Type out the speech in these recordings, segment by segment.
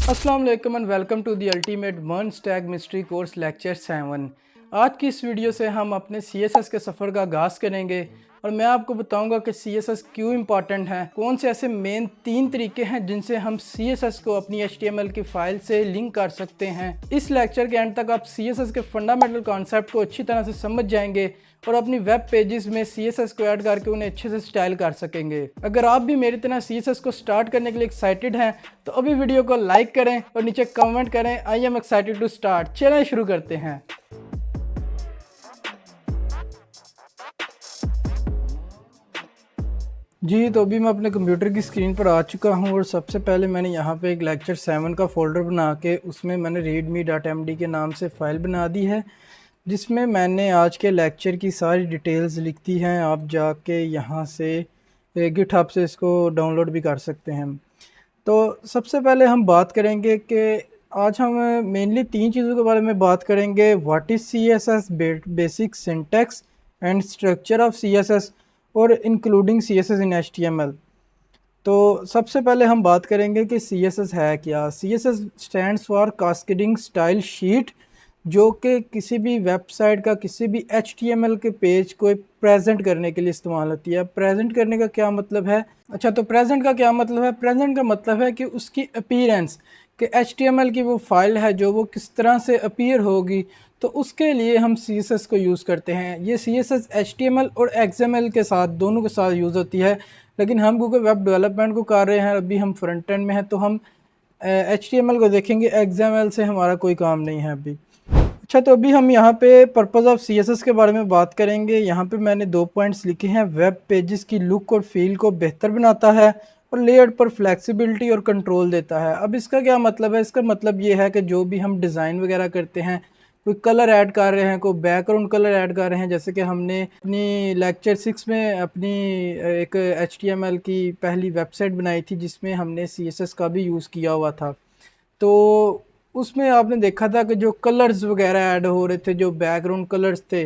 अस्सलाम वालेकुम and welcome to the ultimate one stack mystery course lecture 7। आज की इस वीडियो से हम अपने CSS के सफ़र का आगाज़ करेंगे और मैं आपको बताऊंगा कि CSS क्यों इम्पॉर्टेंट है, कौन से ऐसे मेन 3 तरीके हैं जिनसे हम CSS को अपनी HTML की फ़ाइल से लिंक कर सकते हैं। इस लेक्चर के एंड तक आप CSS के फंडामेंटल कॉन्सेप्ट को अच्छी तरह से समझ जाएंगे और अपनी वेब पेजेस में CSS को ऐड करके उन्हें अच्छे से स्टाइल कर सकेंगे। अगर आप भी मेरी तरह CSS को स्टार्ट करने के लिए एक्साइटेड हैं तो अभी वीडियो को लाइक करें और नीचे कमेंट करें I am excited to start. चलें शुरू करते हैं। जी तो अभी मैं अपने कंप्यूटर की स्क्रीन पर आ चुका हूं और सबसे पहले मैंने यहां पे एक लेक्चर 7 का फोल्डर बना के उसमें मैंने readme.md के नाम से फ़ाइल बना दी है जिसमें मैंने आज के लेक्चर की सारी डिटेल्स लिख दी हैं। आप जाके यहां से गिटहब से इसको डाउनलोड भी कर सकते हैं। तो सबसे पहले हम बात करेंगे कि आज हम मेनली 3 चीज़ों के बारे में बात करेंगे। What is CSS, basic syntax and structure of CSS और इंक्लूडिंग CSS इन HTML। तो सबसे पहले हम बात करेंगे कि CSS है क्या। CSS stands for cascading style sheet, जो कि किसी भी वेबसाइट का किसी भी HTML के पेज को प्रेजेंट करने के लिए इस्तेमाल होती है। प्रेजेंट करने का क्या मतलब है? अच्छा, तो प्रेजेंट का क्या मतलब है? प्रेजेंट का मतलब है कि उसकी अपीयरेंस, कि HTML की वो फाइल है जो वो किस तरह से अपीयर होगी, तो उसके लिए हम CSS को यूज़ करते हैं। ये CSS HTML और XML के साथ, दोनों के साथ यूज़ होती है, लेकिन हम क्योंकि वेब डेवलपमेंट को कर रहे हैं, अभी हम फ्रंट एंड में हैं, तो हम HTML को देखेंगे, XML से हमारा कोई काम नहीं है अभी। अच्छा, तो अभी हम यहाँ पे पर्पज़ ऑफ CSS के बारे में बात करेंगे। यहाँ पे मैंने 2 पॉइंट्स लिखे हैं। वेब पेजेस की लुक और फील को बेहतर बनाता है और लेआउट पर फ्लेक्सिबिलिटी और कंट्रोल देता है। अब इसका क्या मतलब है? इसका मतलब ये है कि जो भी हम डिज़ाइन वगैरह करते हैं, कोई कलर ऐड कर रहे हैं, कोई बैकग्राउंड कलर ऐड कर रहे हैं, जैसे कि हमने अपनी लेक्चर 6 में अपनी एक HTML की पहली वेबसाइट बनाई थी जिसमें हमने CSS का भी यूज़ किया हुआ था। तो उसमें आपने देखा था कि जो कलर्स वगैरह ऐड हो रहे थे, जो बैकग्राउंड कलर्स थे,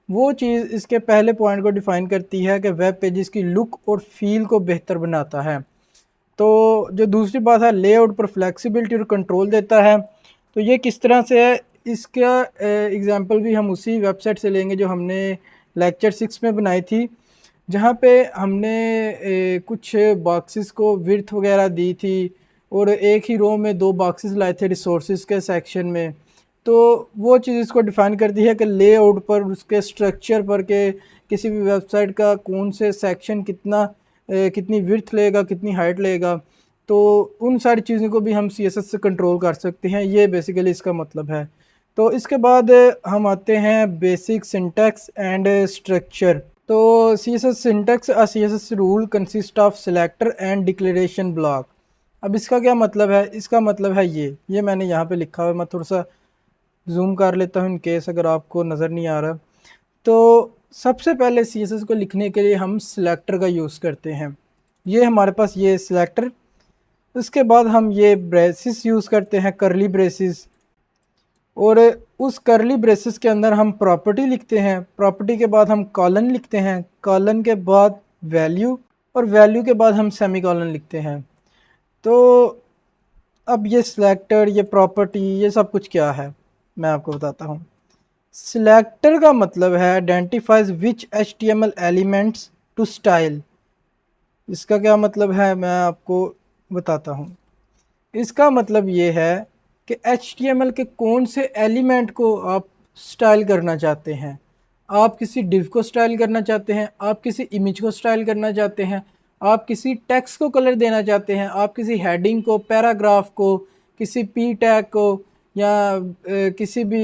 वो चीज़ इसके पहले पॉइंट को डिफ़ाइन करती है कि वेब पेजेस की लुक और फील को बेहतर बनाता है। तो जो दूसरी बात है, लेआउट पर फ्लेक्सिबिलिटी और कंट्रोल देता है। तो ये किस तरह से है, इसका एग्जांपल भी हम उसी वेबसाइट से लेंगे जो हमने लेक्चर 6 में बनाई थी, जहाँ पे हमने कुछ बॉक्सेस को विड्थ वगैरह दी थी और एक ही रो में 2 बॉक्सेस लाए थे रिसोर्सेज के सेक्शन में। तो वो चीज़ इसको डिफ़ाइन करती है कि लेआउट पर, उसके स्ट्रक्चर पर, के किसी भी वेबसाइट का कौन से सेक्शन कितनी विड्थ लेगा, कितनी हाइट लेगा। तो उन सारी चीज़ों को भी हम CSS से कंट्रोल कर सकते हैं। ये बेसिकली इसका मतलब है। तो इसके बाद हम आते हैं बेसिक सिंटैक्स एंड स्ट्रक्चर। तो CSS syntax, CSS rule consist of selector and declaration block. अब इसका क्या मतलब है? इसका मतलब है ये मैंने यहाँ पे लिखा हुआ है। मैं थोड़ा सा जूम कर लेता हूँ इन केस अगर आपको नज़र नहीं आ रहा। तो सबसे पहले CSS को लिखने के लिए हम सिलेक्टर का यूज़ करते हैं। ये हमारे पास ये सिलेक्टर। उसके बाद हम ये ब्रेसिस यूज़ करते हैं, करली ब्रेसिस, और उस करली ब्रेसिस के अंदर हम प्रॉपर्टी लिखते हैं। प्रॉपर्टी के बाद हम कॉलन लिखते हैं, कॉलन के बाद वैल्यू, और वैल्यू के बाद हम सेमी कॉलन लिखते हैं। तो अब ये सिलेक्टर, ये प्रॉपर्टी, ये सब कुछ क्या है मैं आपको बताता हूँ। सिलेक्टर का मतलब है identifies which HTML elements to style. इसका क्या मतलब है मैं आपको बताता हूँ। इसका मतलब ये है कि HTML के कौन से एलिमेंट को आप स्टाइल करना चाहते हैं। आप किसी डिव को स्टाइल करना चाहते हैं, आप किसी इमेज को स्टाइल करना चाहते हैं, आप किसी टेक्स्ट को कलर देना चाहते हैं, आप किसी हेडिंग को, पैराग्राफ को, किसी पी टैग को, या किसी भी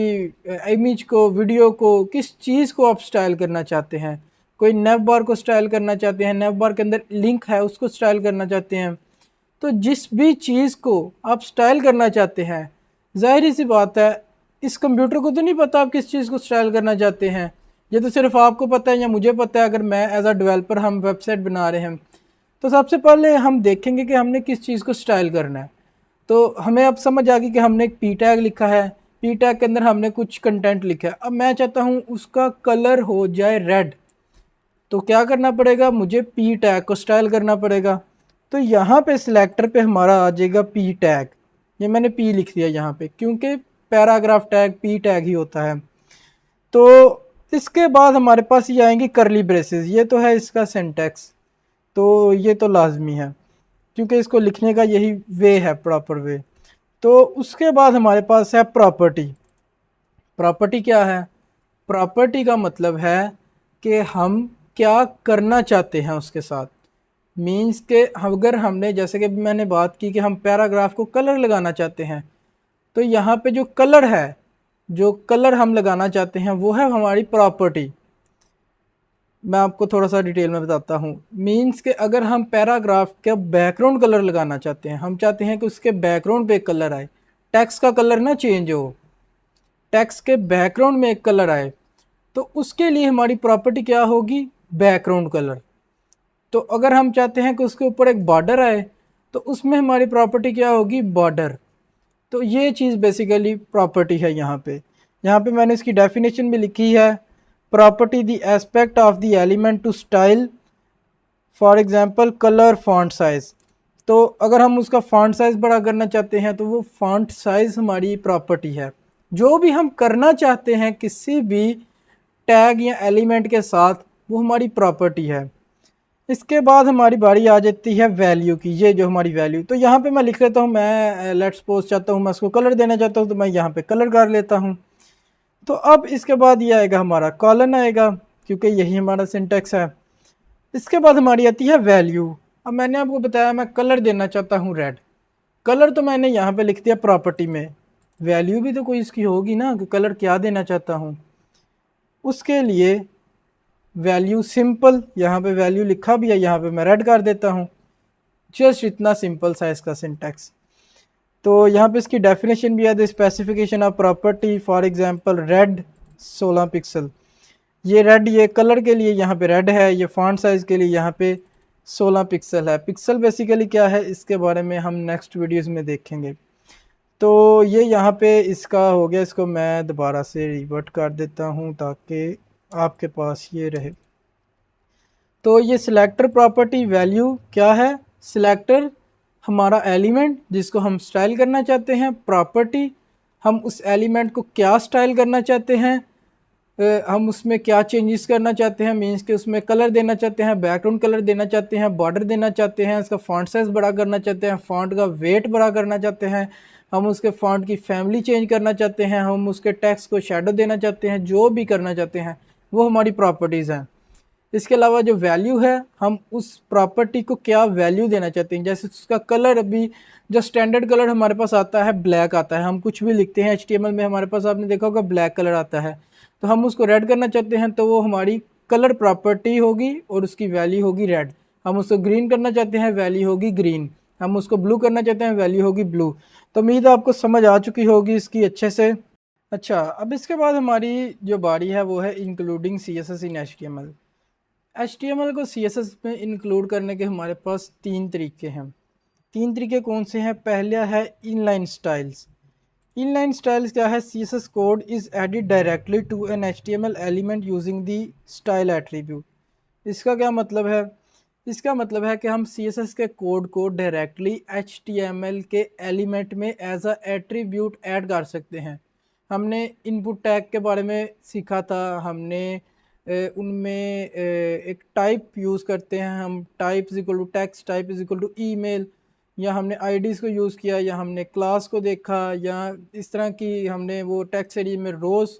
इमेज को, वीडियो को, किस चीज़ को आप स्टाइल करना चाहते हैं। कोई नेव बार को स्टाइल करना चाहते हैं, नेव बार के अंदर लिंक है उसको स्टाइल करना चाहते हैं। तो जिस भी चीज़ को आप स्टाइल करना चाहते हैं, ज़ाहिर सी बात है इस कंप्यूटर को तो नहीं पता आप किस चीज़ को स्टाइल करना चाहते हैं। ये तो सिर्फ आपको पता है या मुझे पता है। अगर मैं एज अ डेवलपर, हम वेबसाइट बना रहे हैं, तो सबसे पहले हम देखेंगे कि हमने किस चीज़ को स्टाइल करना है। तो हमें अब समझ आ गई कि हमने एक पी टैग लिखा है, पी टैग के अंदर हमने कुछ कंटेंट लिखा है। अब मैं चाहता हूँ उसका कलर हो जाए रेड, तो क्या करना पड़ेगा? मुझे पी टैग को स्टाइल करना पड़ेगा। तो यहाँ पे सिलेक्टर पे हमारा आ जाएगा पी टैग। ये मैंने पी लिख दिया यहाँ पे क्योंकि पैराग्राफ टैग पी टैग ही होता है। तो इसके बाद हमारे पास ये आएंगे करली ब्रेसेस, ये तो है इसका सिंटैक्स, तो ये तो लाजमी है क्योंकि इसको लिखने का यही वे है, प्रॉपर वे। तो उसके बाद हमारे पास है प्रॉपर्टी। प्रॉपर्टी क्या है? प्रॉपर्टी का मतलब है कि हम क्या करना चाहते हैं उसके साथ। मीन्स के अगर हमने, जैसे कि मैंने बात की कि हम पैराग्राफ को कलर लगाना चाहते हैं, तो यहाँ पे जो कलर है, जो कलर हम लगाना चाहते हैं वो है हमारी प्रॉपर्टी। मैं आपको थोड़ा सा डिटेल में बताता हूँ। मीन्स के अगर हम पैराग्राफ का बैकग्राउंड कलर लगाना चाहते हैं, हम चाहते हैं कि उसके बैकग्राउंड पे एक कलर आए, टेक्स्ट का कलर ना चेंज हो, टेक्स्ट के बैकग्राउंड में एक कलर आए, तो उसके लिए हमारी प्रॉपर्टी क्या होगी? Background colour. तो अगर हम चाहते हैं कि उसके ऊपर एक बॉर्डर आए, तो उसमें हमारी प्रॉपर्टी क्या होगी? बॉर्डर। तो ये चीज़ बेसिकली प्रॉपर्टी है। यहाँ पे मैंने इसकी डेफिनेशन भी लिखी है। Property the aspect of the element to style, for example colour, font size. तो अगर हम उसका फॉन्ट साइज़ बड़ा करना चाहते हैं तो वो फॉन्ट साइज़ हमारी प्रॉपर्टी है। जो भी हम करना चाहते हैं किसी भी टैग या एलिमेंट के साथ, वो हमारी प्रॉपर्टी है। इसके बाद हमारी बारी आ जाती है वैल्यू की। ये जो हमारी वैल्यू, तो यहाँ पे मैं लिख लेता हूँ, मैं लेट्स सपोज चाहता हूँ मैं उसको कलर देना चाहता हूँ, तो मैं यहाँ पे कलर कर लेता हूँ। तो अब इसके बाद ये आएगा हमारा कॉलन आएगा, क्योंकि यही हमारा सिंटेक्स है। इसके बाद हमारी आती है वैल्यू। अब मैंने आपको बताया मैं कलर देना चाहता हूँ रेड, कलर तो मैंने यहाँ पे लिख दिया प्रॉपर्टी में। वैल्यू भी तो कोई इसकी होगी ना कि कलर क्या देना चाहता हूँ। उसके लिए वैल्यू सिंपल, यहाँ पे वैल्यू लिखा भी है, यहाँ पे मैं रेड कर देता हूँ। जस्ट इतना सिंपल सा इसका सिंटैक्स। तो यहाँ पे इसकी डेफिनेशन भी है, the specification of property for example red 16 pixel. ये रेड, ये कलर के लिए यहाँ पे रेड है, ये फॉन्ट साइज़ के लिए यहाँ पे 16 पिक्सल है। पिक्सल बेसिकली क्या है इसके बारे में हम नेक्स्ट वीडियोस में देखेंगे। तो ये यहाँ पे इसका हो गया, इसको मैं दोबारा से रिवर्ट कर देता हूँ ताकि आपके पास ये रहे। तो ये सिलेक्टर प्रॉपर्टी वैल्यू क्या है? सिलेक्टर हमारा एलिमेंट जिसको हम स्टाइल करना चाहते हैं, प्रॉपर्टी हम उस एलिमेंट को क्या स्टाइल करना चाहते हैं, हम उसमें क्या चेंजेस करना चाहते हैं, मीन्स कि उसमें कलर देना चाहते हैं, बैकग्राउंड कलर देना चाहते हैं, बॉर्डर देना चाहते हैं, इसका फॉन्ट साइज़ बड़ा करना चाहते हैं, फॉन्ट का वेट बड़ा करना चाहते हैं, हम उसके फॉन्ट की फैमिली चेंज करना चाहते हैं, हम उसके टेक्स्ट को शेडो देना चाहते हैं, जो भी करना चाहते हैं वो हमारी प्रॉपर्टीज़ हैं। इसके अलावा जो वैल्यू है, हम उस प्रॉपर्टी को क्या वैल्यू देना चाहते हैं। जैसे उसका कलर, अभी जो स्टैंडर्ड कलर हमारे पास आता है ब्लैक आता है, हम कुछ भी लिखते हैं HTML में हमारे पास आपने देखा होगा ब्लैक कलर आता है, तो हम उसको रेड करना चाहते हैं तो वो हमारी कलर प्रॉपर्टी होगी और उसकी वैल्यू होगी रेड। हम उसको ग्रीन करना चाहते हैं, वैल्यू होगी ग्रीन। हम उसको ब्लू करना चाहते हैं, वैल्यू होगी ब्लू। तो उम्मीद है आपको समझ आ चुकी होगी इसकी अच्छे से। अच्छा, अब इसके बाद हमारी जो बारी है वो है इंक्लूडिंग CSS इन HTML। HTML को CSS में इंक्लूड करने के हमारे पास तीन तरीके हैं। तीन तरीके कौन से हैं? पहला है इनलाइन स्टाइल्स। इनलाइन स्टाइल्स क्या है? CSS code is added directly to an HTML element using the style attribute. इसका क्या मतलब है? इसका मतलब है कि हम CSS के कोड को डायरेक्टली HTML के एलिमेंट में एज अ एट्रीब्यूट ऐड कर सकते हैं। हमने इनपुट टैग के बारे में सीखा था, हमने उनमें एक टाइप यूज़ करते हैं हम, type is equal to text, type is equal to email, या हमने आईडीज़ को यूज़ किया, या हमने क्लास को देखा, या इस तरह की हमने वो टेक्स्ट एरिया में रोज़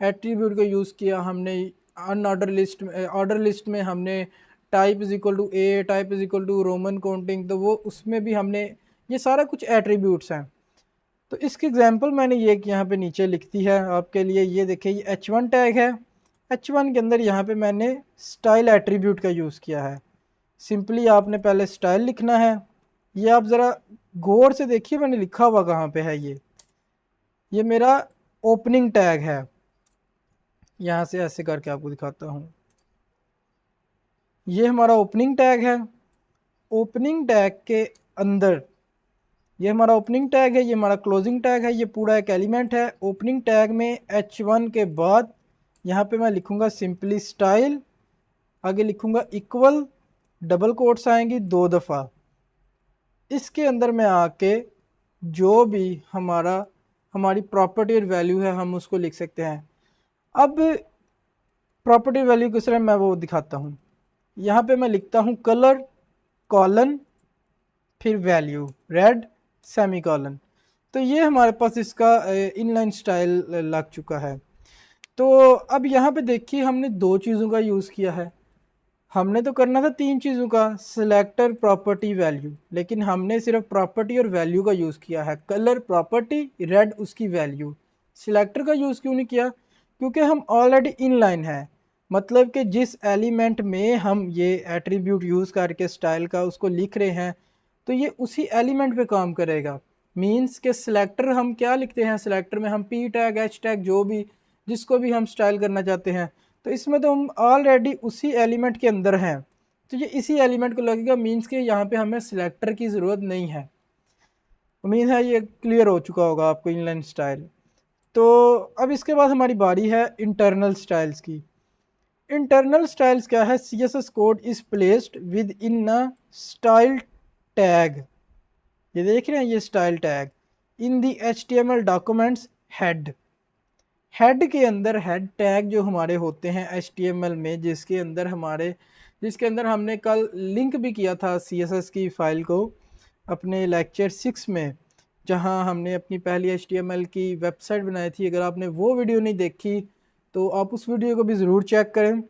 एट्रीब्यूट को यूज़ किया। हमने अनऑर्डर लिस्ट में, ऑर्डर लिस्ट में हमने type is equal to A, type is equal to Roman counting, तो वो उसमें भी हमने, ये सारा कुछ एट्रीब्यूट्स हैं। तो इसकी एग्जांपल मैंने ये यहाँ पे नीचे लिख दी है आपके लिए। ये देखिए, ये H1 टैग है। H1 के अंदर यहाँ पे मैंने स्टाइल एट्रीब्यूट का यूज़ किया है। सिंपली आपने पहले स्टाइल लिखना है। ये आप ज़रा गौर से देखिए मैंने लिखा हुआ कहाँ पे है। ये मेरा ओपनिंग टैग है। यहाँ से ऐसे करके आपको दिखाता हूँ। ये हमारा ओपनिंग टैग है। ओपनिंग टैग के अंदर ये हमारा ओपनिंग टैग है, ये हमारा क्लोजिंग टैग है, ये पूरा एक एलिमेंट है। ओपनिंग टैग में H1 के बाद यहाँ पे मैं लिखूँगा सिंपली स्टाइल, आगे लिखूँगा इक्वल, डबल कोट्स आएंगी 2 दफ़ा। इसके अंदर मैं आके जो भी हमारी प्रॉपर्टी और वैल्यू है हम उसको लिख सकते हैं। अब प्रॉपर्टी वैल्यू किस तरह मैं वो दिखाता हूँ। यहाँ पे मैं लिखता हूँ कलर कॉलन फिर वैल्यू रेड सेमी कॉलन। तो ये हमारे पास इसका इनलाइन स्टाइल लग चुका है। तो अब यहाँ पे देखिए हमने दो चीज़ों का यूज़ किया है। हमने तो करना था तीन चीज़ों का, सिलेक्टर प्रॉपर्टी वैल्यू, लेकिन हमने सिर्फ प्रॉपर्टी और वैल्यू का यूज़ किया है। कलर प्रॉपर्टी, रेड उसकी वैल्यू। सिलेक्टर का यूज़ क्यों नहीं किया? क्योंकि हम ऑलरेडी इनलाइन है, मतलब कि जिस एलिमेंट में हम ये एट्रीब्यूट यूज़ करके स्टाइल का उसको लिख रहे हैं तो ये उसी एलिमेंट पे काम करेगा। मींस के सिलेक्टर हम क्या लिखते हैं, सिलेक्टर में हम पी टैग एच टैग जो भी जिसको भी हम स्टाइल करना चाहते हैं, तो इसमें तो हम ऑलरेडी उसी एलिमेंट के अंदर हैं, तो ये इसी एलिमेंट को लगेगा। मींस के यहाँ पे हमें सिलेक्टर की ज़रूरत नहीं है। उम्मीद है ये क्लियर हो चुका होगा आपको इनलाइन स्टाइल। तो अब इसके बाद हमारी बारी है इंटरनल स्टाइल्स की। इंटरनल स्टाइल्स क्या है? C S S code is placed within a style tag. ये देख रहे हैं ये style tag in the H T M L documents head. Head के अंदर हेड टैग जो हमारे होते हैं एच टी एम एल में, जिसके अंदर हमने कल लिंक भी किया था सी एस एस की फ़ाइल को अपने लेक्चर 6 में, जहां हमने अपनी पहली एच टी एम एल की वेबसाइट बनाई थी। अगर आपने वो वीडियो नहीं देखी तो आप उस वीडियो को भी ज़रूर चेक करें।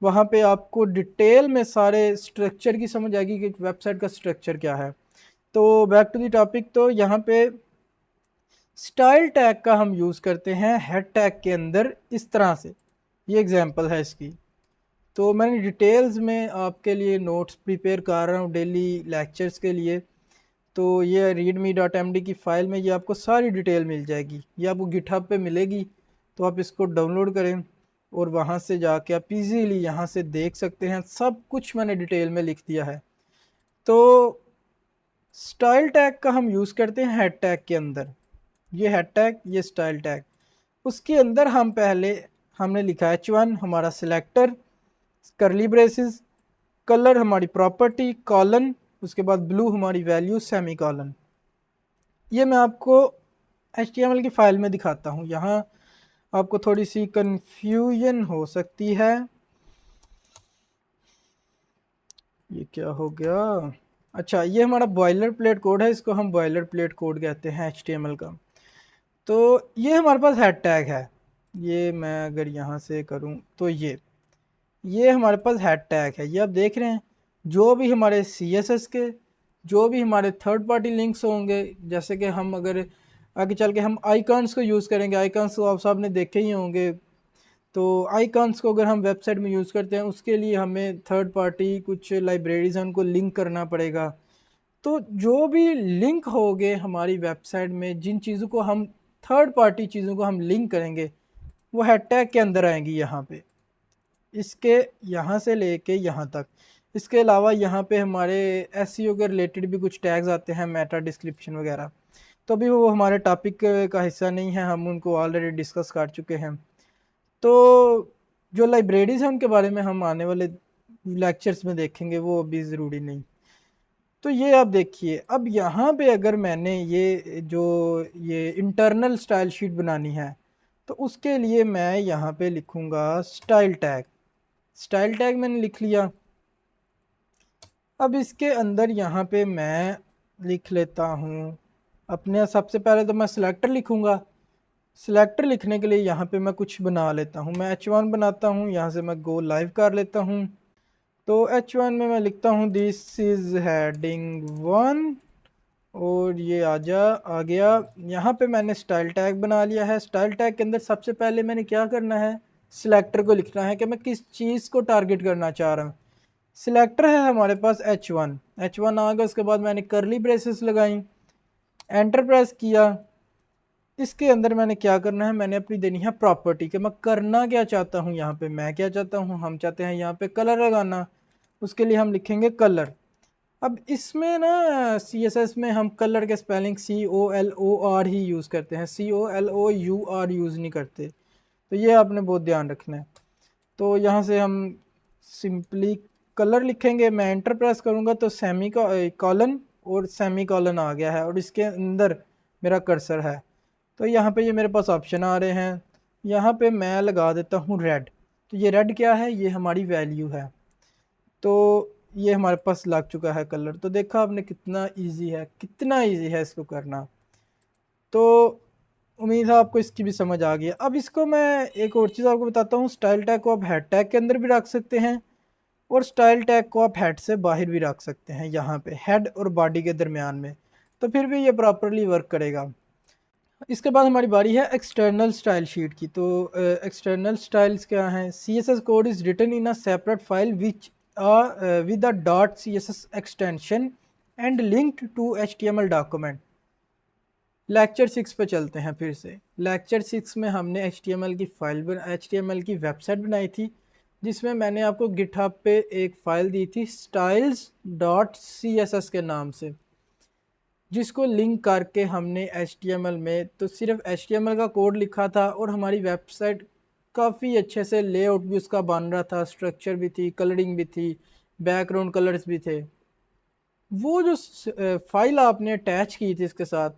वहाँ पे आपको डिटेल में सारे स्ट्रक्चर की समझ आएगी कि वेबसाइट का स्ट्रक्चर क्या है। तो बैक टू द टॉपिक, तो यहाँ पे स्टाइल टैग का हम यूज़ करते हैं हेड टैग के अंदर इस तरह से। ये एग्जांपल है इसकी। तो मैंने डिटेल्स में आपके लिए नोट्स प्रिपेयर कर रहा हूँ डेली लेक्चर्स के लिए। तो ये readme.md की फ़ाइल में ये आपको सारी डिटेल मिल जाएगी। ये आपको गिटहब पे मिलेगी, तो आप इसको डाउनलोड करें और वहाँ से जाके आप इजीली यहाँ से देख सकते हैं। सब कुछ मैंने डिटेल में लिख दिया है। तो स्टाइल टैग का हम यूज़ करते हैं हेड टैग के अंदर। ये हेड टैग, ये स्टाइल टैग। उसके अंदर हमने लिखा h1 हमारा सिलेक्टर, करली ब्रेसेस, कलर हमारी प्रॉपर्टी, कॉलन, उसके बाद ब्लू हमारी वैल्यू, सेमी कॉलन। ये मैं आपको HTML की फ़ाइल में दिखाता हूँ। यहाँ आपको थोड़ी सी कन्फ्यूजन हो सकती है। ये क्या हो गया? अच्छा, ये हमारा बॉयलर प्लेट कोड है, इसको हम बॉयलर प्लेट कोड कहते हैं HTML का। तो ये हमारे पास हेड टैग है। ये मैं अगर यहाँ से करूँ तो ये हमारे पास हेड टैग है। ये आप देख रहे हैं जो भी हमारे CSS के जो भी हमारे थर्ड पार्टी लिंक्स होंगे, जैसे कि हम अगर आगे चल के हम आइकॉन्स को यूज़ करेंगे, आइकॉन्स को आप सबने देखे ही होंगे। तो आइकॉन्स को अगर हम वेबसाइट में यूज़ करते हैं उसके लिए हमें थर्ड पार्टी कुछ लाइब्रेरीज हैं उनको लिंक करना पड़ेगा। तो जो भी लिंक होंगे हमारी वेबसाइट में, जिन चीज़ों को हम थर्ड पार्टी चीज़ों को हम लिंक करेंगे वो हैड टैग के अंदर आएंगी यहाँ पे, इसके यहाँ से लेके यहाँ तक। इसके अलावा यहाँ पे हमारे एसईओ के रिलेटेड भी कुछ टैग्स आते हैं, मेटा डिस्क्रिप्शन वगैरह। तो अभी वो हमारे टॉपिक का हिस्सा नहीं है, हम उनको ऑलरेडी डिस्कस कर चुके हैं। तो जो लाइब्रेरीज हैं उनके बारे में हम आने वाले लेक्चर्स में देखेंगे, वो अभी ज़रूरी नहीं। तो ये आप देखिए, अब यहाँ पे अगर मैंने ये इंटरनल स्टाइल शीट बनानी है तो उसके लिए मैं यहाँ पे लिखूँगा स्टाइल टैग। स्टाइल टैग मैंने लिख लिया। अब इसके अंदर यहाँ पे मैं लिख लेता हूँ अपने, सबसे पहले तो मैं सिलेक्टर लिखूँगा। सिलेक्टर लिखने के लिए यहाँ पे मैं कुछ बना लेता हूँ। मैं h1 बनाता हूँ, यहाँ से मैं गो लाइव कर लेता हूँ। तो h1 में मैं लिखता हूँ दिस इज़ हेडिंग 1 और ये आ गया। यहाँ पे मैंने स्टाइल टैग बना लिया है। स्टाइल टैग के अंदर सबसे पहले मैंने क्या करना है, सिलेक्टर को लिखना है कि मैं किस चीज़ को टारगेट करना चाह रहा हूँ। सिलेक्टर है हमारे पास h1 आ गया। उसके बाद मैंने करली ब्रेसेस लगाई, एंटर प्रेस किया। इसके अंदर मैंने क्या करना है, मैंने अपनी देनी है प्रॉपर्टी कि मैं करना क्या चाहता हूँ। यहाँ पे मैं क्या चाहता हूँ, हम चाहते हैं यहाँ पे कलर लगाना। उसके लिए हम लिखेंगे कलर। अब इसमें ना CSS में हम कलर के स्पेलिंग COLOR ही यूज़ करते हैं, COLOUR यूज़ नहीं करते। तो ये आपने बहुत ध्यान रखना है। तो यहाँ से हम सिंपली कलर लिखेंगे। मैं एंटर प्रेस करूँगा तो सेमी कॉलन और सेमी कॉलन आ गया है और इसके अंदर मेरा कर्सर है। तो यहाँ पे ये मेरे पास ऑप्शन आ रहे हैं, यहाँ पे मैं लगा देता हूँ रेड। तो ये रेड क्या है, ये हमारी वैल्यू है। तो ये हमारे पास लग चुका है कलर। तो देखा आपने कितना इजी है, कितना इजी है इसको करना। तो उम्मीद है आपको इसकी भी समझ आ गई है। अब इसको मैं एक और चीज़ आपको बताता हूँ, स्टाइल टैग को आप हेड टैग के अंदर भी रख सकते हैं और स्टाइल टैग को आप हेड से बाहर भी रख सकते हैं, यहाँ पे हेड और बॉडी के दरमियान में, तो फिर भी ये प्रॉपरली वर्क करेगा। इसके बाद हमारी बारी है एक्सटर्नल स्टाइल शीट की। तो एक्सटर्नल स्टाइल्स क्या हैं, C S S code is written in a separate file which with a dot C S S extension and linked to H T M L document. Lecture 6 पे चलते हैं फिर से। Lecture 6 में हमने एच टी एम एल की H T M L की website बनाई थी, जिसमें मैंने आपको गिटहब पे एक फ़ाइल दी थी styles dot C S S के नाम से, जिसको लिंक करके हमने HTML में तो सिर्फ HTML का कोड लिखा था और हमारी वेबसाइट काफ़ी अच्छे से लेआउट भी उसका बन रहा था, स्ट्रक्चर भी थी, कलरिंग भी थी, बैकग्राउंड कलर्स भी थे। वो जो फाइल आपने अटैच की थी इसके साथ,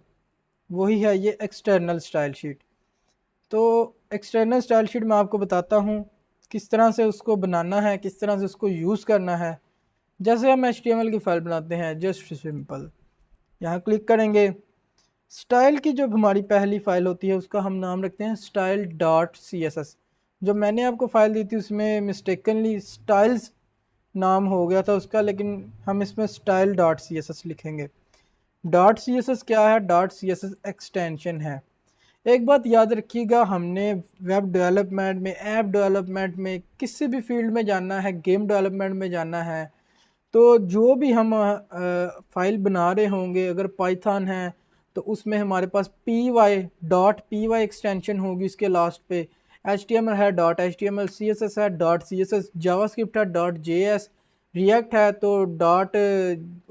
वही है ये एक्सटर्नल स्टाइल शीट। तो एक्सटर्नल स्टाइल शीट मैं आपको बताता हूँ किस तरह से उसको बनाना है, किस तरह से उसको यूज़ करना है। जैसे हम HTML की फ़ाइल बनाते हैं, जस्ट सिंपल यहाँ क्लिक करेंगे। स्टाइल की जो हमारी पहली फ़ाइल होती है उसका हम नाम रखते हैं style dot C S S. जो मैंने आपको फ़ाइल दी थी उसमें मिस्टेकनली स्टाइल्स नाम हो गया था उसका, लेकिन हम इसमें style dot C S S लिखेंगे। डॉट सी एस एस क्या है, dot C S S extension है। एक बात याद रखिएगा, हमने वेब डेवलपमेंट में, ऐप डेवलपमेंट में, किसी भी फील्ड में जाना है, गेम डेवलपमेंट में जाना है, तो जो भी हम फाइल बना रहे होंगे, अगर पाइथन है तो उसमें हमारे पास P Y dot P Y extension होगी उसके लास्ट पे। एच टी एम एल है dot H T M L, C S S है dot C S S, JavaScript है डॉट जे एस, रिएक्ट है तो डॉट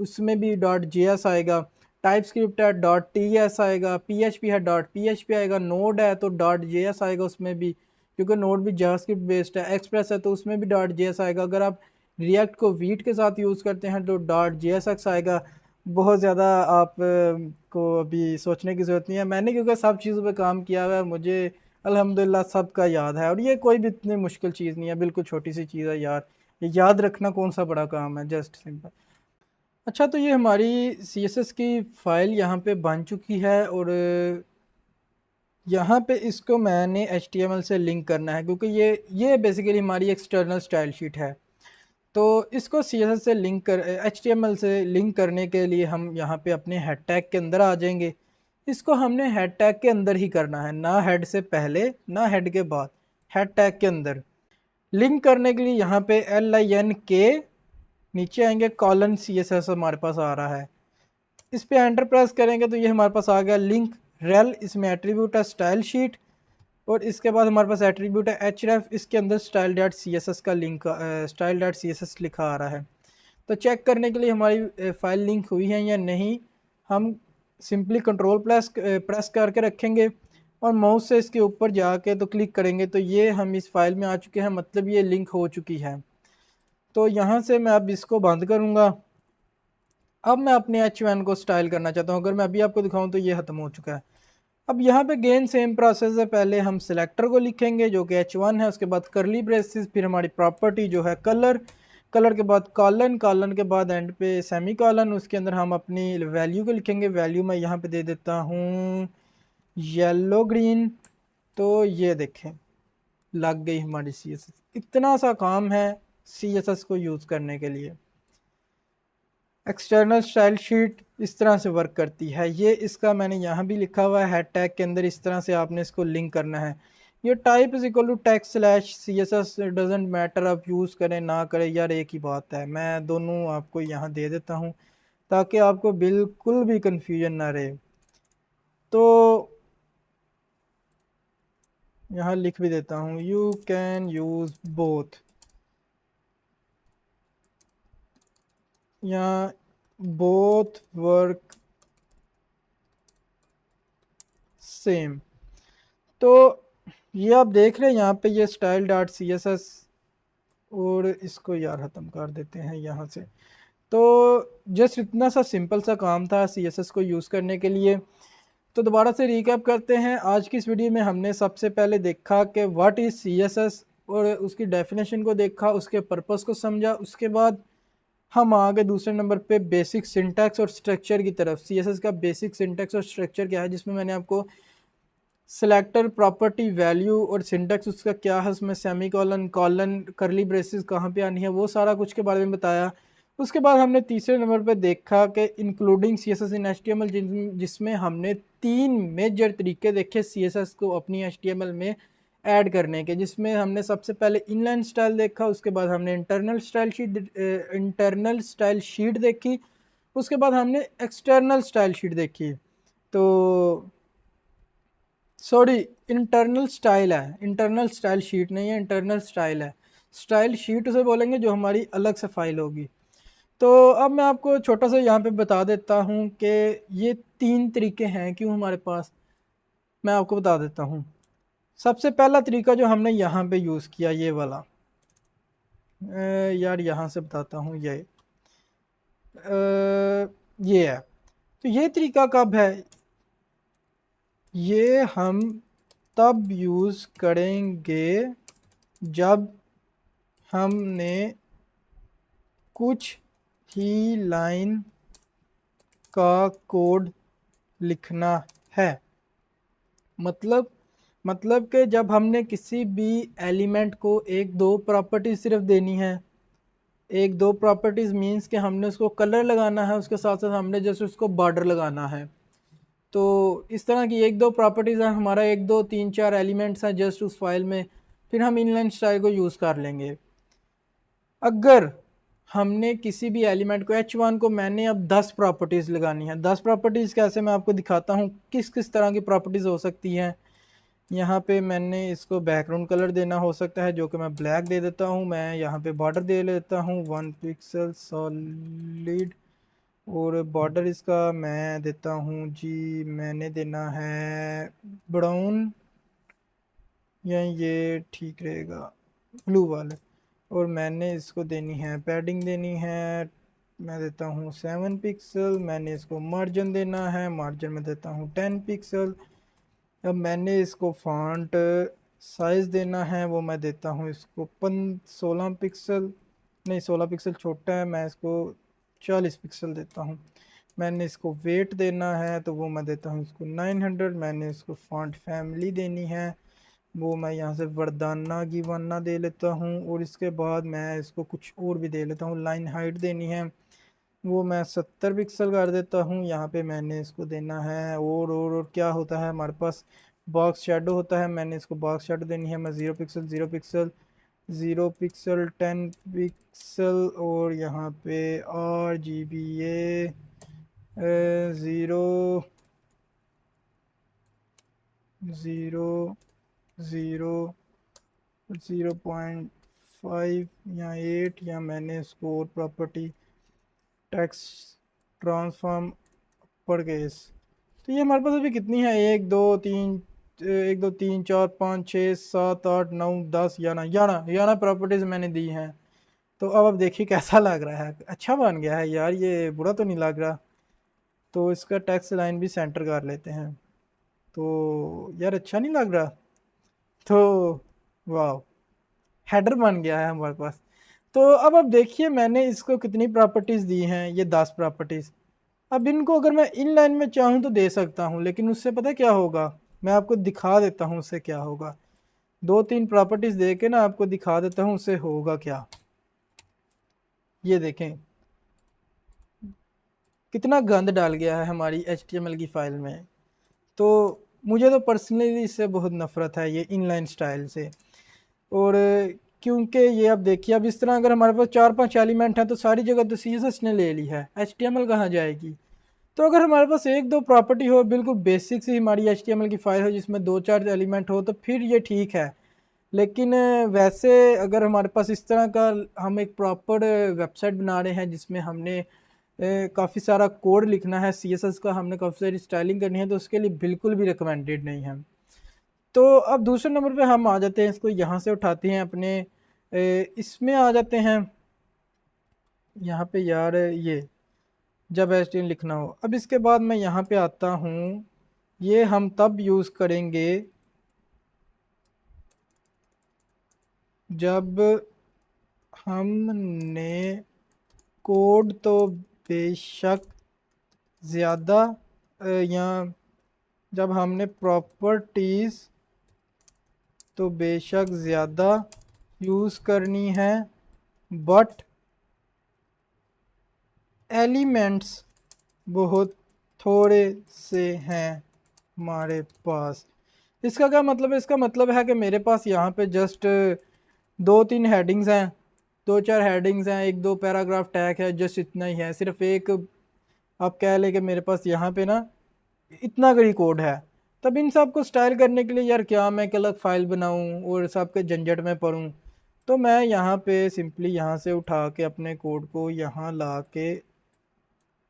उसमें भी डॉट जे एस आएगा, टाइप स्क्रिप्ट है डॉट टी एस आएगा, पी एच पी है डॉट पी एच पी आएगा, नोड है तो डॉट जे एस आएगा उसमें भी, क्योंकि नोड भी जावास्क्रिप्ट बेस्ड है, एक्सप्रेस है तो उसमें भी डॉट जे एस आएगा। अगर आप रिएक्ट को वीट के साथ यूज़ करते हैं तो डॉट जे एस एक्स आएगा। बहुत ज़्यादा आप को अभी सोचने की ज़रूरत नहीं है, मैंने क्योंकि सब चीज़ों पे काम किया हुआ है, मुझे अल्हम्दुलिल्लाह सब का याद है। और ये कोई भी इतनी मुश्किल चीज़ नहीं है, बिल्कुल छोटी सी चीज़ है यार, ये याद रखना कौन सा बड़ा काम है, जस्ट सिंपल। अच्छा, तो ये हमारी सी एस एस की फ़ाइल यहाँ पे बन चुकी है और यहाँ पे इसको मैंने एच टी एम एल से लिंक करना है, क्योंकि ये बेसिकली हमारी एक्सटर्नल स्टाइल शीट है। तो इसको सी एस एस से लिंक कर एच टी एम एल से लिंक करने के लिए हम यहाँ पे अपने हेड टैग के अंदर आ जाएंगे। इसको हमने हेड टैग के अंदर ही करना है, ना हेड से पहले ना हेड के बाद, हेड टैग के अंदर। लिंक करने के लिए यहाँ पे LIN के नीचे आएंगे, कॉलन सी एस एस हमारे पास आ रहा है, इस पे एंटर प्रेस करेंगे तो ये हमारे पास आ गया लिंक रेल। इसमें एट्रीब्यूट है स्टाइल शीट और इसके बाद हमारे पास एट्रीब्यूट है href, इसके अंदर style dot C S S का link style dot C S S लिखा आ रहा है। तो चेक करने के लिए हमारी फ़ाइल लिंक हुई है या नहीं, हम सिंपली कंट्रोल प्रेस करके रखेंगे और माउस से इसके ऊपर जाके तो क्लिक करेंगे तो ये हम इस फाइल में आ चुके हैं, मतलब ये लिंक हो चुकी है। तो यहाँ से मैं अब इसको बंद करूँगा। अब मैं अपने H1 को स्टाइल करना चाहता हूँ, अगर मैं अभी आपको दिखाऊँ तो ये ख़त्म हो चुका है। अब यहाँ पे गेन सेम प्रोसेस है, पहले हम सिलेक्टर को लिखेंगे जो कि H1 है, उसके बाद करली ब्रेसेस, फिर हमारी प्रॉपर्टी जो है कलर, कलर के बाद कॉलन, कॉलन के बाद एंड पे सेमी कॉलन, उसके अंदर हम अपनी वैल्यू को लिखेंगे। वैल्यू मैं यहाँ पे दे देता हूँ येलो ग्रीन। तो ये देखें लग गई हमारी CSS। इतना सा काम है CSS को यूज़ करने के लिए। एक्सटर्नल स्टाइल शीट इस तरह से वर्क करती है। ये इसका मैंने यहाँ भी लिखा हुआ है हेड टैग के अंदर, इस तरह से आपने इसको लिंक करना है। ये type is equal to text slash CSS, doesn't matter आप यूज़ करें ना करें यार, एक ही बात है। मैं दोनों आपको यहाँ दे देता हूँ ताकि आपको बिल्कुल भी कंफ्यूजन ना रहे। तो यहाँ लिख भी देता हूँ यू कैन यूज़ बोथ, यहाँ बोथ वर्क सेम। तो ये आप देख रहे हैं यहाँ पे ये style dot C S S, और इसको यार ख़त्म कर देते हैं यहाँ से। तो जस्ट इतना सा सिंपल सा काम था CSS को यूज़ करने के लिए। तो दोबारा से रिकैप करते हैं। आज की इस वीडियो में हमने सबसे पहले देखा कि व्हाट इज़ CSS और उसकी डेफिनेशन को देखा, उसके पर्पस को समझा। उसके बाद हम आ गए दूसरे नंबर पे बेसिक सिंटैक्स और स्ट्रक्चर की तरफ। CSS का बेसिक सिंटैक्स और स्ट्रक्चर क्या है, जिसमें मैंने आपको सेलेक्टर, प्रॉपर्टी, वैल्यू और सिंटैक्स उसका क्या है, उसमें सेमी कॉलन, कॉलन, करली ब्रेसेस कहाँ पे आनी है, वो सारा कुछ के बारे में बताया। उसके बाद हमने तीसरे नंबर पे देखा कि इंक्लूडिंग CSS इन HTML, जिसमें हमने 3 मेजर तरीके देखे CSS को अपनी HTML में ऐड करने के, जिसमें हमने सबसे पहले इनलाइन स्टाइल देखा, उसके बाद हमने इंटरनल स्टाइल शीट देखी, उसके बाद हमने एक्सटर्नल स्टाइल शीट देखी। तो सॉरी, इंटरनल स्टाइल है, इंटरनल स्टाइल शीट नहीं है, इंटरनल स्टाइल है। स्टाइल शीट उसे बोलेंगे जो हमारी अलग से फाइल होगी। तो अब मैं आपको छोटा सा यहाँ पे बता देता हूँ कि ये 3 तरीके हैं क्यों हमारे पास। मैं आपको बता देता हूँ। सबसे पहला तरीका जो हमने यहाँ पे यूज़ किया, ये वाला, यार यहाँ से बताता हूँ, ये है। तो ये तरीका कब है, ये हम तब यूज़ करेंगे जब हमने कुछ ही लाइन का कोड लिखना है। मतलब कि जब हमने किसी भी एलिमेंट को एक दो प्रॉपर्टी सिर्फ देनी है। एक दो प्रॉपर्टीज़ मीन्स कि हमने उसको कलर लगाना है, उसके साथ साथ हमने जैसे उसको बॉर्डर लगाना है। तो इस तरह की एक दो प्रॉपर्टीज़ हैं, हमारा एक दो तीन चार एलिमेंट्स हैं जस्ट उस फाइल में, फिर हम इनलाइन स्टाइल को यूज़ कर लेंगे। अगर हमने किसी भी एलिमेंट को H1 को मैंने अब 10 प्रॉपर्टीज़ लगानी है। 10 प्रॉपर्टीज़ कैसे, मैं आपको दिखाता हूँ किस किस तरह की प्रॉपर्टीज़ हो सकती हैं। यहाँ पे मैंने इसको बैकग्राउंड कलर देना हो सकता है, जो कि मैं ब्लैक दे देता हूँ। मैं यहाँ पे बॉर्डर दे लेता हूँ 1 पिक्सल सॉलिड, और बॉर्डर इसका मैं देता हूँ जी, मैंने देना है ब्राउन, या ये ठीक रहेगा ब्लू वाले। और मैंने इसको देनी है पैडिंग देनी है, मैं देता हूँ 7 पिक्सल। मैंने इसको मार्जिन देना है, मार्जिन में देता हूँ 10 पिक्सल। अब मैंने इसको फॉन्ट साइज़ देना है, वो मैं देता हूँ इसको 16 पिक्सल, नहीं 16 पिक्सल छोटा है, मैं इसको 40 पिक्सल देता हूँ। मैंने इसको वेट देना है, तो वो मैं देता हूँ इसको 900। मैंने इसको फॉन्ट फैमिली देनी है, वो मैं यहाँ से वर्दाना गिवाना दे लेता हूँ। और इसके बाद मैं इसको कुछ और भी दे लेता हूँ, लाइन हाइट देनी है, वो मैं 70 पिक्सल कर देता हूँ। यहाँ पे मैंने इसको देना है, और क्या होता है हमारे पास, बॉक्स शेडो होता है, मैंने इसको बॉक्स शेडो देनी है, मैं 0 पिक्सल 0 पिक्सल 0 पिक्सल 10 पिक्सल। और यहाँ पे RGBA 0 0 0.5 या 8, या मैंने इसको और प्रॉपर्टी टेक्स्ट ट्रांसफॉर्म पड़ गए इस। तो ये हमारे पास अभी कितनी है, 1 2 3 4 5 6 7 8 9 10 11 प्रॉपर्टीज़ मैंने दी हैं। तो अब देखिए कैसा लग रहा है, अच्छा बन गया है यार, ये बुरा तो नहीं लग रहा। तो इसका टेक्स्ट लाइन भी सेंटर कर लेते हैं, तो यार अच्छा नहीं लग रहा। तो वाह, हेडर बन गया है हमारे पास। तो अब देखिए मैंने इसको कितनी प्रॉपर्टीज़ दी हैं, ये 10 प्रॉपर्टीज़। अब इनको अगर मैं इनलाइन में चाहूँ तो दे सकता हूँ, लेकिन उससे पता क्या होगा, मैं आपको दिखा देता हूँ उससे क्या होगा। दो तीन प्रॉपर्टीज़ दे के ना आपको दिखा देता हूँ उससे होगा क्या। ये देखें कितना गंद डाल गया है हमारी HTML की फ़ाइल में। तो मुझे तो पर्सनली इससे बहुत नफ़रत है, ये इनलाइन स्टाइल से। और क्योंकि ये अब देखिए, अब इस तरह अगर हमारे पास 4-5 एलिमेंट हैं तो सारी जगह तो CSS ने ले ली है, HTML कहाँ जाएगी। तो अगर हमारे पास एक दो प्रॉपर्टी हो, बिल्कुल बेसिक सी हमारी HTML की फ़ाइल हो जिसमें 2-4 एलिमेंट हो, तो फिर ये ठीक है। लेकिन वैसे अगर हमारे पास इस तरह का, हम एक प्रॉपर वेबसाइट बना रहे हैं जिसमें हमने काफ़ी सारा कोड लिखना है, CSS का हमने काफ़ी सारी स्टाइलिंग करनी है, तो उसके लिए बिल्कुल भी रिकमेंडेड नहीं है। तो अब दूसरे नंबर पे हम आ जाते हैं, इसको यहाँ से उठाते हैं अपने इसमें आ जाते हैं, यहाँ पे यार ये जब HTML लिखना हो। अब इसके बाद मैं यहाँ पे आता हूँ, ये हम तब यूज़ करेंगे जब हमने कोड तो बेशक ज़्यादा या जब हमने प्रॉपर्टीज़ तो बेशक ज़्यादा यूज़ करनी है, बट एलिमेंट्स बहुत थोड़े से हैं हमारे पास। इसका क्या मतलब है? इसका मतलब है कि मेरे पास यहाँ पे जस्ट 2-3 हेडिंग्स हैं, 2-4 हेडिंग्स हैं, 1-2 पैराग्राफ टैग है, जस्ट इतना ही है। सिर्फ एक आप कह लें कि मेरे पास यहाँ पे ना इतना कड़ी कोड है। तब इन सब को स्टाइल करने के लिए यार क्या मैं एक अलग फाइल बनाऊँ और सब के झंझट में पढूँ। तो मैं यहाँ पे सिंपली यहाँ से उठा के अपने कोड को यहाँ ला के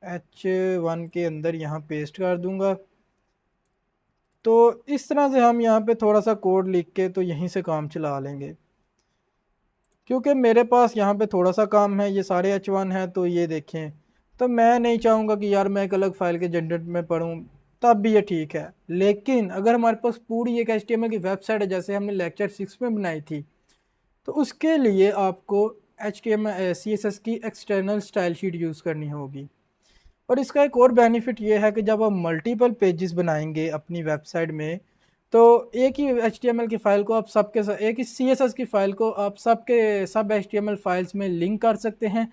H1 के अंदर यहाँ पेस्ट कर दूंगा। तो इस तरह से हम यहाँ पे थोड़ा सा कोड लिख के तो यहीं से काम चला लेंगे, क्योंकि मेरे पास यहाँ पे थोड़ा सा काम है, ये सारे H1 है। तो ये देखें, तो मैं नहीं चाहूँगा कि यार मैं एक अलग फाइल के जनरेट में पढूँ, तब भी ये ठीक है। लेकिन अगर हमारे पास पूरी एक HTML की वेबसाइट है जैसे हमने लेक्चर 6 में बनाई थी, तो उसके लिए आपको HTML CSS की एक्सटर्नल स्टाइल शीट यूज़ करनी होगी। और इसका एक और बेनिफिट ये है कि जब आप मल्टीपल पेजेस बनाएंगे अपनी वेबसाइट में, तो एक ही HTML की फ़ाइल को आप सबके एक ही CSS की फ़ाइल को आप सबके सब HTML फाइल्स में लिंक कर सकते हैं,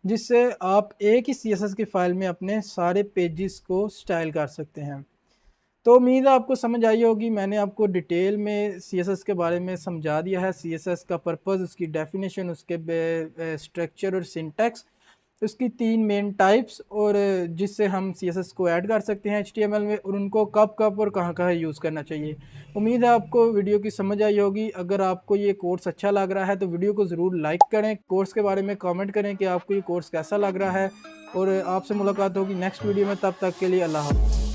जिससे आप एक ही CSS की फ़ाइल में अपने सारे पेजेस को स्टाइल कर सकते हैं। तो उम्मीद है आपको समझ आई होगी। मैंने आपको डिटेल में CSS के बारे में समझा दिया है, CSS का पर्पज़, उसकी डेफिनेशन, उसके स्ट्रक्चर और सिंटैक्स, उसकी 3 मेन टाइप्स, और जिससे हम CSS को ऐड कर सकते हैं HTML में, और उनको कब कब और कहाँ कहाँ यूज़ करना चाहिए। उम्मीद है आपको वीडियो की समझ आई होगी। अगर आपको ये कोर्स अच्छा लग रहा है तो वीडियो को ज़रूर लाइक करें, कोर्स के बारे में कमेंट करें कि आपको ये कोर्स कैसा लग रहा है, और आपसे मुलाकात होगी नेक्स्ट वीडियो में। तब तक के लिए अल्लाह हाफ़िज़।